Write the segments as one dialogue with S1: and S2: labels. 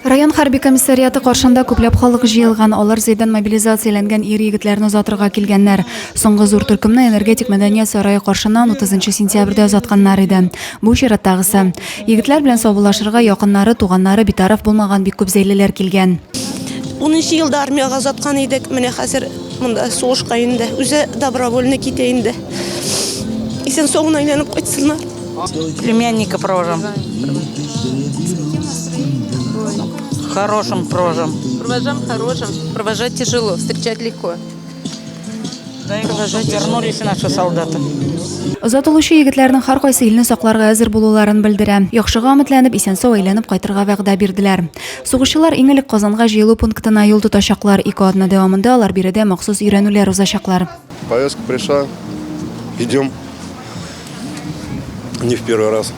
S1: Район хәрби комиссарияты каршында күпләп халык җыелган, алар зәйдән мобилизацияләнгән ир егетләрне озатырга килгәннәр. Соңгы зур төркемне энергетик мәдәният сарае каршыннан 30 сентябрьдә озатканнар иде. Бу чираттагысы. Егетләр белән саубуллашырга якыннары, туганнары битараф булмаган бик күп зәйлеләр килгән.
S2: 10 елда армияга озаткан идек, менә хәзер монда сугышка инде, үзе добровольно китә инде. Исән соңына әйләнеп кайтсыннар.
S3: Племянника провожам. Хорошим провожам.
S4: Провожам хорошим. Провожать тяжело, встречать легко.
S3: Провожать вернулись наши солдаты.
S1: Озатылучы егетләрнең һәркайсы илне сакларга әзер булуларын белдерә. Яхшыга өметләнеп, исән-сау әйләнеп кайтырга вәгъдә бирделәр. Сугышчылар иң элек Казанга җыелу пунктына юл тотачаклар. 2 атна дәвамында алар биредә махсус өйрәнүләр узачаклар.
S5: Повестка пришла. Идем. Не в первый раз.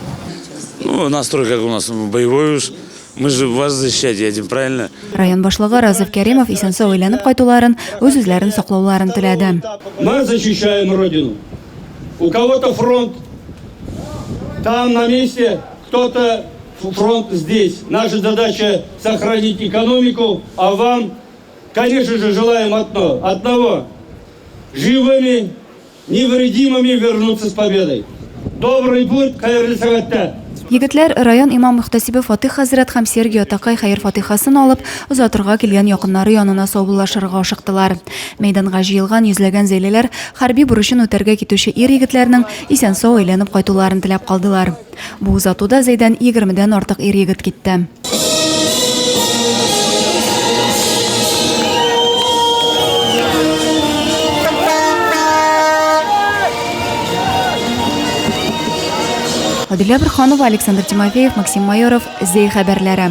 S6: Ну, настрой как у нас боевой уж. Мы же вас защищать едем, правильно?
S1: Район башлыгы Разыв Кәримов исән-сау әйләнеп кайтуларын, үз-үзләрен саклауларын теләде.
S7: Мы защищаем Родину. У кого-то фронт там на месте, кто-то фронт здесь. Наша задача сохранить экономику, а вам, конечно же, желаем одного. Живыми, невредимыми вернуться с победой. Добрый путь, хәерле сәгатьтә.
S1: Егетләр район имам мөхтәсибе Фатих хәзрәт һәм Сергий Атакай хәер фатихасын алып, озатырга килгән якыннары янына саубуллашырга ашыктылар. Мәйданга җыелган йөзләгән зәйлеләр хәрби бурычын үтәргә китүче ир егетләрнең исән-сау әйләнеп кайтуларын теләп калдылар. Бу узатуда зәйдән 20дән артык ир егет китте. Адилә Бирханова, Александр Тимофеев, Максим Майоров, Зей хәбәрләре.